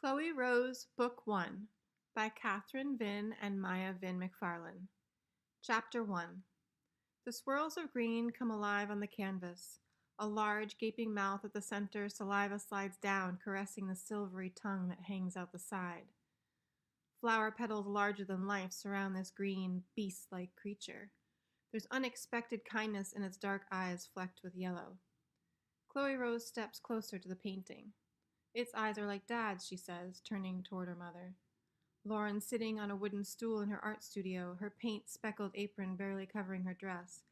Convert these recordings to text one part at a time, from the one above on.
Chloe Rose, Book 1 by Catherine Vinn and Maya Vinn McFarlane. Chapter 1. The swirls of green come alive on the canvas. A large, gaping mouth at the center, saliva slides down, caressing the silvery tongue that hangs out the side. Flower petals larger than life surround this green, beast-like creature. There's unexpected kindness in its dark eyes flecked with yellow. Chloe Rose steps closer to the painting. "Its eyes are like Dad's," she says, turning toward her mother. Lauren, sitting on a wooden stool in her art studio, her paint-speckled apron barely covering her dress.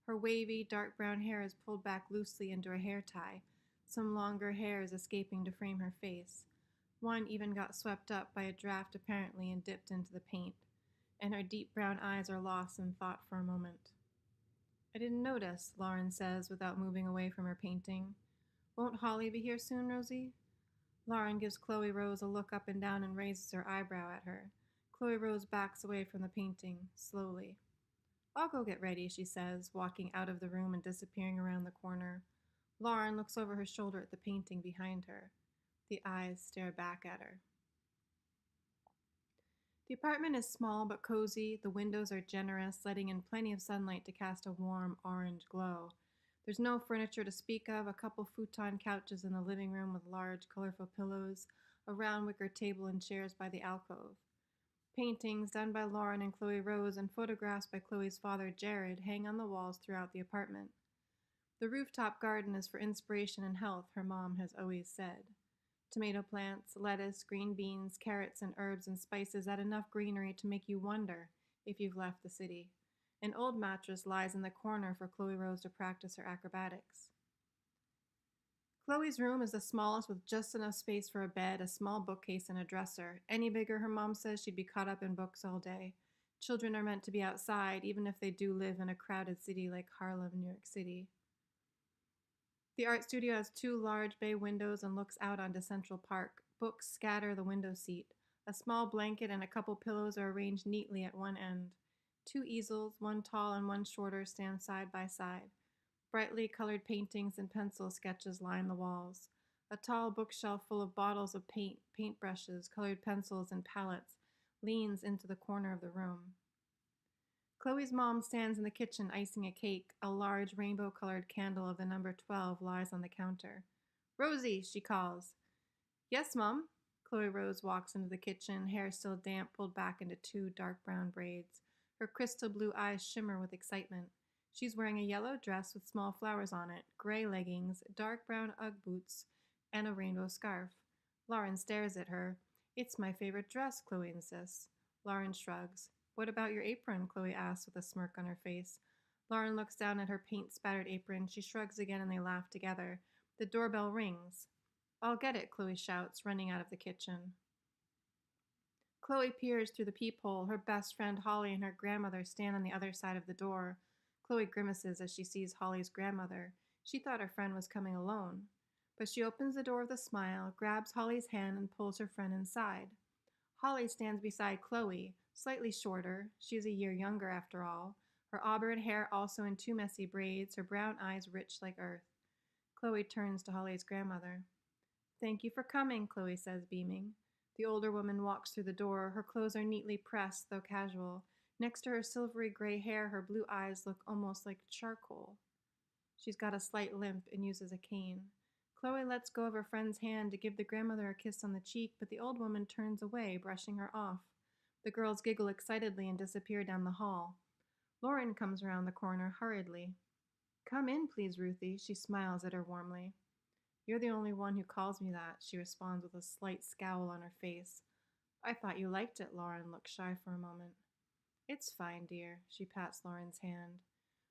Her wavy, dark brown hair is pulled back loosely into a hair tie, some longer hairs escaping to frame her face. One even got swept up by a draft apparently and dipped into the paint, and her deep brown eyes are lost in thought for a moment. "I didn't notice," Lauren says without moving away from her painting. "Won't Holly be here soon, Rosie?" Lauren gives Chloe Rose a look up and down and raises her eyebrow at her. Chloe Rose backs away from the painting, slowly. "I'll go get ready," she says, walking out of the room and disappearing around the corner. Lauren looks over her shoulder at the painting behind her. The eyes stare back at her. The apartment is small but cozy. The windows are generous, letting in plenty of sunlight to cast a warm orange glow. There's no furniture to speak of, a couple futon couches in the living room with large, colorful pillows, a round wicker table and chairs by the alcove. Paintings done by Lauren and Chloe Rose and photographs by Chloe's father, Jared, hang on the walls throughout the apartment. The rooftop garden is for inspiration and health, her mom has always said. Tomato plants, lettuce, green beans, carrots, and herbs and spices add enough greenery to make you wonder if you've left the city. An old mattress lies in the corner for Chloe Rose to practice her acrobatics. Chloe's room is the smallest with just enough space for a bed, a small bookcase, and a dresser. Any bigger, her mom says, she'd be caught up in books all day. Children are meant to be outside, even if they do live in a crowded city like Harlem, New York City. The art studio has two large bay windows and looks out onto Central Park. Books scatter the window seat. A small blanket and a couple pillows are arranged neatly at one end. Two easels, one tall and one shorter, stand side by side. Brightly colored paintings and pencil sketches line the walls. A tall bookshelf full of bottles of paint, paintbrushes, colored pencils, and palettes leans into the corner of the room. Chloe's mom stands in the kitchen icing a cake. A large rainbow-colored candle of the number 12 lies on the counter. "Rosie," she calls. "Yes, Mom." Chloe Rose walks into the kitchen, hair still damp, pulled back into two dark brown braids. Her crystal blue eyes shimmer with excitement. She's wearing a yellow dress with small flowers on it, gray leggings, dark brown Ugg boots, and a rainbow scarf. Lauren stares at her. "It's my favorite dress," Chloe insists. Lauren shrugs. "What about your apron?" Chloe asks with a smirk on her face. Lauren looks down at her paint-spattered apron. She shrugs again and they laugh together. The doorbell rings. "I'll get it," Chloe shouts, running out of the kitchen. Chloe peers through the peephole. Her best friend Holly and her grandmother stand on the other side of the door. Chloe grimaces as she sees Holly's grandmother. She thought her friend was coming alone. But she opens the door with a smile, grabs Holly's hand, and pulls her friend inside. Holly stands beside Chloe, slightly shorter. She is a year younger after all. Her auburn hair also in two messy braids, her brown eyes rich like earth. Chloe turns to Holly's grandmother. "Thank you for coming," Chloe says, beaming. The older woman walks through the door. Her clothes are neatly pressed, though casual. Next to her silvery gray hair, her blue eyes look almost like charcoal. She's got a slight limp and uses a cane. Chloe lets go of her friend's hand to give the grandmother a kiss on the cheek, but the old woman turns away, brushing her off. The girls giggle excitedly and disappear down the hall. Lauren comes around the corner hurriedly. "Come in, please, Ruthie." She smiles at her warmly. "You're the only one who calls me that," she responds with a slight scowl on her face. "I thought you liked it." Lauren looks shy for a moment. "It's fine, dear." She pats Lauren's hand.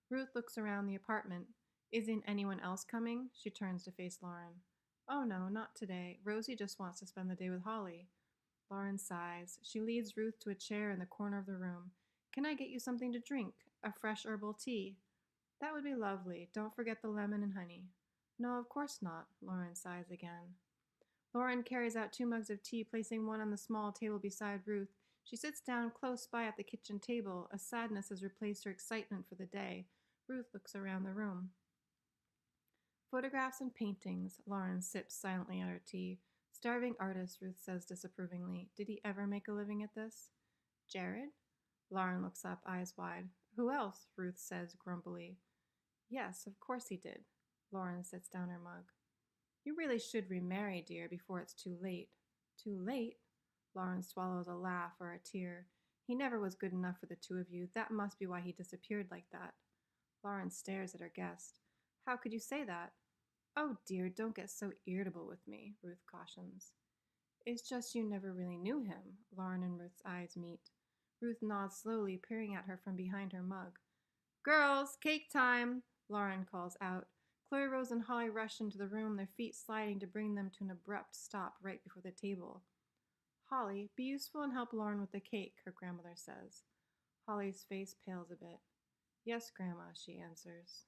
Ruth looks around the apartment. "Isn't anyone else coming?" She turns to face Lauren. "Oh no, not today. Rosie just wants to spend the day with Holly." Lauren sighs. She leads Ruth to a chair in the corner of the room. "Can I get you something to drink? A fresh herbal tea?" "That would be lovely. Don't forget the lemon and honey." "No, of course not." Lauren sighs again. Lauren carries out 2 mugs of tea, placing one on the small table beside Ruth. She sits down close by at the kitchen table. A sadness has replaced her excitement for the day. Ruth looks around the room. Photographs and paintings. Lauren sips silently at her tea. Starving artist, Ruth says disapprovingly. Did he ever make a living at this? Jared? Lauren looks up, eyes wide. Who else? Ruth says grumpily. Yes, of course he did. Lauren sets down her mug. You really should remarry, dear, before it's too late. Too late? Lauren swallows a laugh or a tear. He never was good enough for the two of you. That must be why he disappeared like that. Lauren stares at her guest. How could you say that? Oh dear, don't get so irritable with me, Ruth cautions. It's just you never really knew him. Lauren and Ruth's eyes meet. Ruth nods slowly, peering at her from behind her mug. Girls, cake time, Lauren calls out. Chloe Rose and Holly rush into the room, their feet sliding to bring them to an abrupt stop right before the table. Holly, be useful and help Lauren with the cake, her grandmother says. Holly's face pales a bit. Yes, Grandma, she answers.